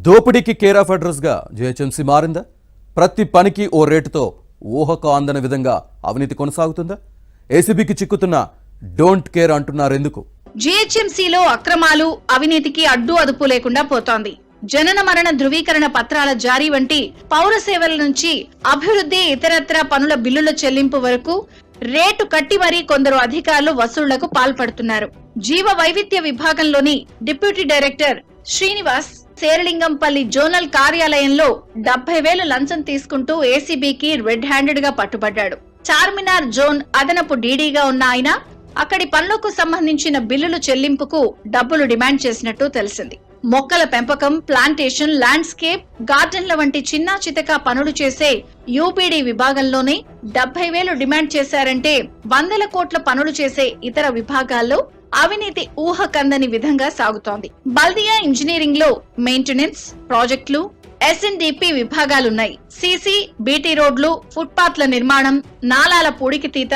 దోపిడీకి care of అడ్రస్గా GHMC మారిందా? ప్రతి పనికి ఓ రేటుతో ఊహకు అందని విధంగా అవినీతి కొనసాగుతుందా? ఏసీబీకి చిక్కుతున్న డోంట్ కేర్ అంటున్నారు ఎందుకు? జీహెచ్ఎంసీలో అక్రమాలు, అవినీతికి అడ్డు అదుపు లేకుండా పోతోంది. జనన మరణ ధృవీకరణ పత్రాల జారీ వంటి పౌర సేవల నుంచి అభివృద్ధి, ఇతరత్ర పనుల బిల్లుల చెల్లింపు వరకు రేటు కట్టి మరీ కొందరు అధికారులు వసూళ్లకు పాల్పడుతున్నారు. జీవ వైవిధ్య విభాగంలోని deputy director Srinivas Serilingampally zonal కార్యాలయంలో 70,000 లంచం తీసుకుంటూ ఏసీబీకి రెడ్ హ్యాండెడ్ గా పట్టుబడ్డాడు. చార్మినార్ జోన్ అదనపు డీడీగా ఉన్న ఆయన అక్కడి పనులకు సంబంధించిన బిల్లులు చెల్లింపుకు డబ్బులు డిమాండ్ చేసినట్టు తెలిసింది. మొక్కల పెంపకం, ప్లాంటేషన్, ల్యాండ్స్కేప్, గార్డెన్ల వంటి చిన్నా చితకా పనులు చేసే యూపీడీ విభాగంలోనే 70,000 డిమాండ్ చేశారంటే 100 కోట్ల పనులు చేసే ఇతర విభాగాల్లో అవినీతి ఊహకందని విధంగా సాగుతోంది. బల్దియా ఇంజనీరింగ్ లో మెయింటెనెన్స్, ప్రాజెక్టులు, ఎస్ఎన్డిపి విభాగాలున్నాయి. సీసీ, బీటీ రోడ్లు, ఫుట్పాత్ల నిర్మాణం, నాలాల పూడికితీత,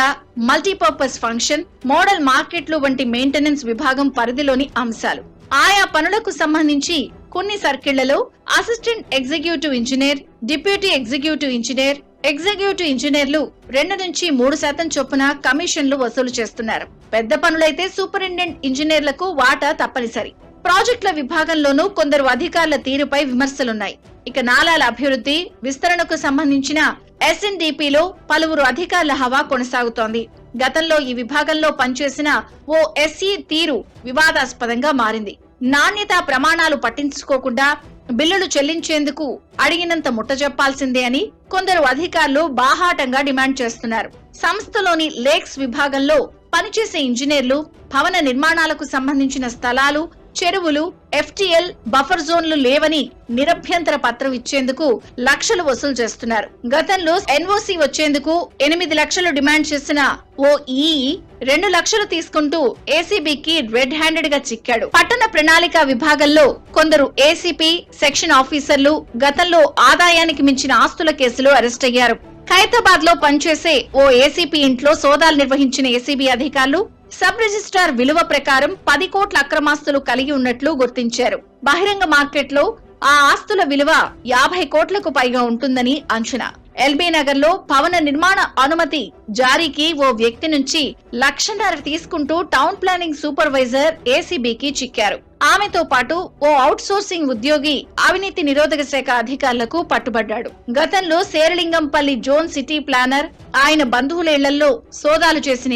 మల్టీపర్పస్ ఫంక్షన్, మోడల్ మార్కెట్లు వంటి మెయింటెనెన్స్ విభాగం పరిధిలోని అంశాలు. ఆయా పనులకు సంబంధించి కొన్ని సర్కిళ్లలో assistant executive engineer, deputy executive engineer, executive ఇంజనీర్లు 2 నుంచి 3% చొప్పున కమిషన్లు వసూలు చేస్తున్నారు. పెద్ద పనులైతే సూపరింటెండెంట్ ఇంజనీర్లకు వాటా తప్పనిసరి. ప్రాజెక్టుల విభాగంలోనూ కొందరు అధికారుల తీరుపై విమర్శలున్నాయి. ఇక నాలాల అభివృద్ధి, విస్తరణకు సంబంధించిన ఎస్ఎన్డిపిలో పలువురు అధికారుల హవా కొనసాగుతోంది. గతంలో ఈ విభాగంలో పనిచేసిన ఓ ఎస్ఈ తీరు వివాదాస్పదంగా మారింది. నాణ్యతా ప్రమాణాలు పట్టించుకోకుండా బిల్లులు చెల్లించేందుకు అడిగినంత ముట్టజెప్పాల్సిందే అని కొందరు అధికారులు బాహాటంగా డిమాండ్ చేస్తున్నారు. సంస్థలోని లేక్స్ విభాగంలో పనిచేసే ఇంజనీర్లు భవన నిర్మాణాలకు సంబంధించిన స్థలాలు, చెరువులు, ఎఫ్టీఎల్, బఫర్ జోన్లు లేవని నిరభ్యంతర పత్రం ఇచ్చేందుకు లక్షలు వసూలు చేస్తున్నారు. గతంలో ఎన్ఓసి వచ్చేందుకు 8 లక్షలు డిమాండ్ చేసిన ఓ ఈఈ 2 లక్షలు తీసుకుంటూ ఏసీబీకి రెడ్ హ్యాండెడ్ గా చిక్కాడు. పట్టణ ప్రణాళిక విభాగంలో కొందరు ఏసీపీ, సెక్షన్ ఆఫీసర్లు గతంలో ఆదాయానికి మించిన ఆస్తుల కేసులో అరెస్ట్ అయ్యారు. ఖైరతాబాద్ లో పనిచేసే ఓ ఏసీపీ ఇంట్లో సోదాలు నిర్వహించిన ఏసీబీ అధికారులు సబ్ రిజిస్ట్రార్ విలువ ప్రకారం 10 కోట్ల అక్రమాస్తులు కలిగి ఉన్నట్లు గుర్తించారు. బహిరంగ మార్కెట్లో ఆ ఆస్తుల విలువ 50 కోట్లకు పైగా ఉంటుందని అంచనా. ఎల్బీ నగర్ లో భవన నిర్మాణ అనుమతి జారీకి ఓ వ్యక్తి నుంచి 1.5 లక్షలు తీసుకుంటూ టౌన్ ప్లానింగ్ సూపర్వైజర్ ఏసీబీకి చిక్కారు. ఆమెతో పాటు ఓ అవుట్ సోర్సింగ్ ఉద్యోగి అవినీతి నిరోధక శాఖ అధికారులకు పట్టుబడ్డాడు. గతంలో శేరిలింగంపల్లి జోన్ సిటీ ప్లానర్, ఆయన బంధువుల ఇళ్లలో సోదాలు చేసిన